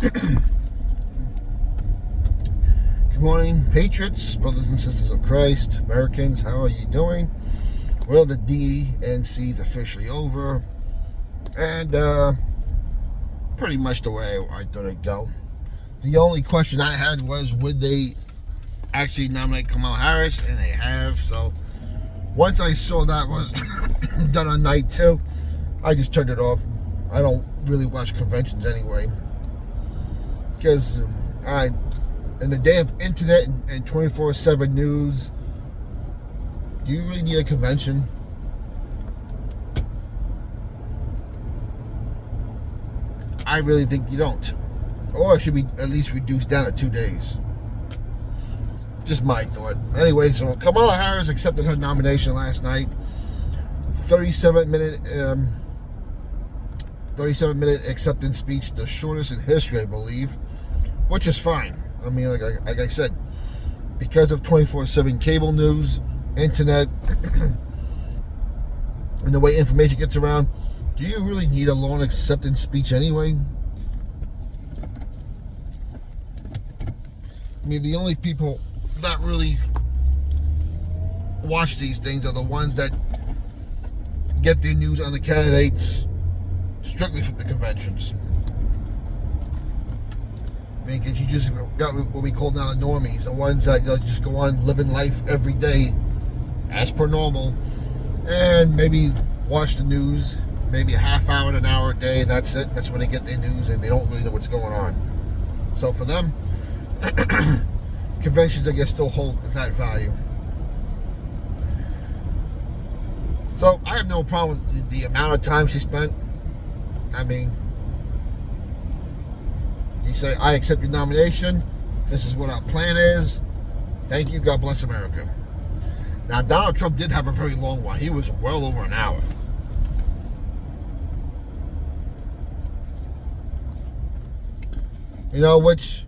Good morning, Patriots, brothers and sisters of Christ, Americans. How are you doing? Well, the DNC is officially over, and pretty much the way I thought it'd go. The only question I had was, would they actually nominate Kamala Harris? And they have. So once I saw that was done on night 2, I just turned it off. I don't really watch conventions anyway, because in the day of internet and 24/7 news, do you really need a convention? I really think you don't. Or it should be at least reduced down to 2 days. Just my thought. Anyway, so Kamala Harris accepted her nomination last night. 37-minute acceptance speech, the shortest in history, I believe, which is fine. I mean, like I said, because of 24/7 cable news, internet, and the way information gets around, do you really need a long acceptance speech anyway? I mean, the only people that really watch these things are the ones that get their news on the candidates strictly from the conventions. I mean, because you just got what we call now normies, the ones that just go on living life every day as per normal, and maybe watch the news maybe a half hour to an hour a day, and that's it. That's when they get their news, and they don't really know what's going on. So for them, conventions, I guess, still hold that value. So I have no problem with the amount of time she spent. I mean, you say, I accept your nomination. This is what our plan is. Thank you. God bless America. Now, Donald Trump did have a very long one. He was well over an hour. You know, which,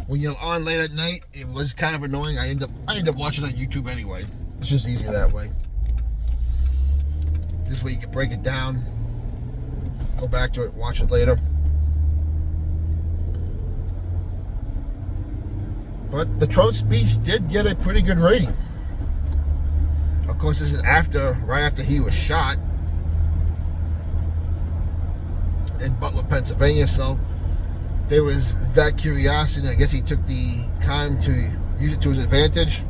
when you're on late at night, it was kind of annoying. I end up watching on YouTube anyway. It's just easier that way. This way you can break it down, go back to it, watch it later. But the Trump speech did get a pretty good rating. Of course, this is right after he was shot in Butler, Pennsylvania. So there was that curiosity. I guess he took the time to use it to his advantage.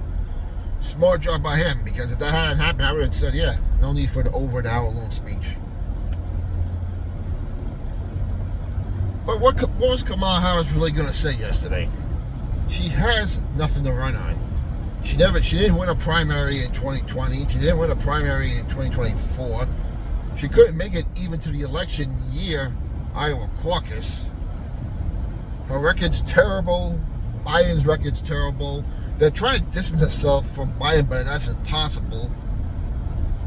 Smart job by him, because if that hadn't happened, I would have said, yeah, no need for the over an hour long speech. But what was Kamala Harris really going to say yesterday? She has nothing to run on. She didn't win a primary in 2020. She didn't win a primary in 2024. She couldn't make it even to the election year Iowa caucus. Her record's terrible. Biden's record's terrible. They're trying to distance herself from Biden, but that's impossible,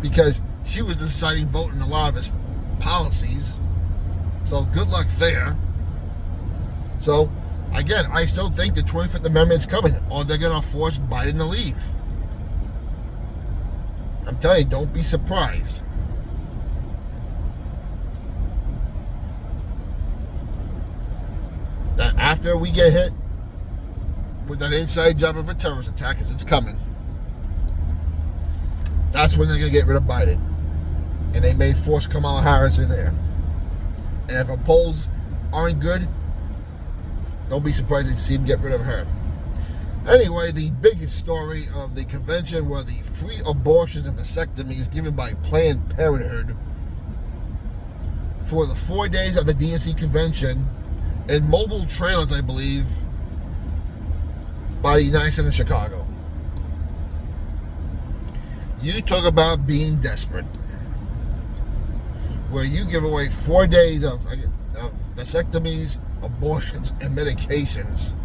because she was the deciding vote in a lot of his policies. So good luck there. So again, I still think the 25th Amendment is coming, or they're going to force Biden to leave. I'm telling you, don't be surprised. That after we get hit with that inside job of a terrorist attack, because it's coming, that's when they're going to get rid of Biden. And they may force Kamala Harris in there. And if her polls aren't good, don't be surprised to see him get rid of her. Anyway, the biggest story of the convention were the free abortions and vasectomies given by Planned Parenthood for the 4 days of the DNC convention in mobile trailers, I believe, by the United Center in Chicago. You talk about being desperate, where you give away 4 days of vasectomies, abortions, and medications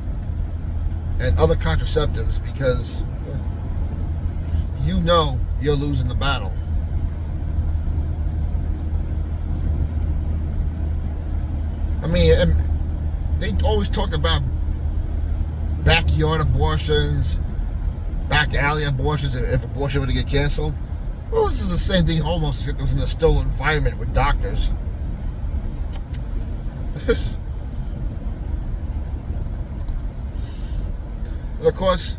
and other contraceptives, because you know you're losing the battle. I mean, they always talk about backyard abortions, back alley abortions, if abortion were to get canceled. Well, this is the same thing almost, except it was in a still environment with doctors. And of course,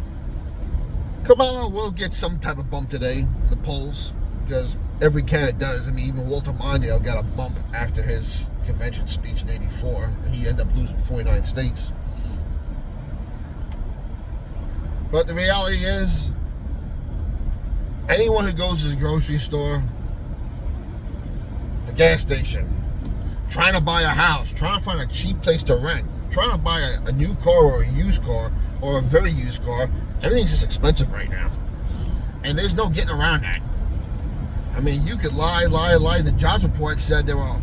Kamala will get some type of bump today in the polls, because every candidate does. I mean, even Walter Mondale got a bump after his convention speech in '84. He ended up losing 49 states. But the reality is, anyone who goes to the grocery store, the gas station, trying to buy a house, trying to find a cheap place to rent, trying to buy a new car or a used car or a very used car, everything's just expensive right now. And there's no getting around that. I mean, you could lie. The jobs report said there were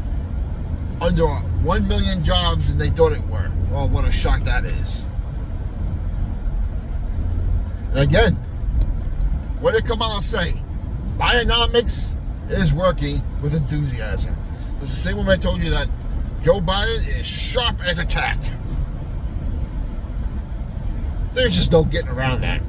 under 1 million jobs and they thought it were. Well, what a shock that is. And again, what did Kamala say? Bidenomics is working with enthusiasm. It's the same one I told you that Joe Biden is sharp as a tack. There's just no getting around that.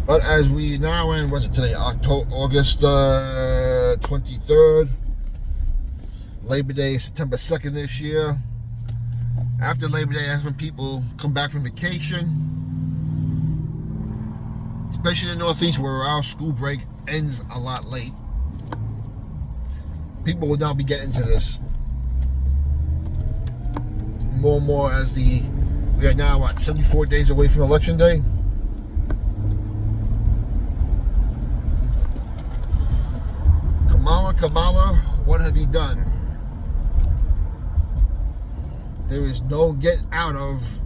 But as we now in, what's it today? August 23rd. Labor Day is September 2nd this year. After Labor Day, that's when people come back from vacation. Especially in the Northeast, where our school break ends a lot late. People will now be getting to this more and more as we are now, 74 days away from Election Day? Kamala, what have you done? There is no get out of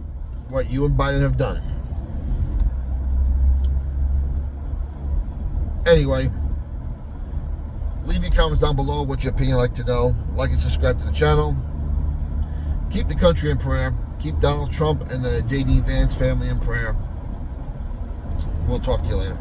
what you and Biden have done. Anyway, leave your comments down below what your opinion like to know. Like and subscribe to the channel. Keep the country in prayer. Keep Donald Trump and the J.D. Vance family in prayer. We'll talk to you later.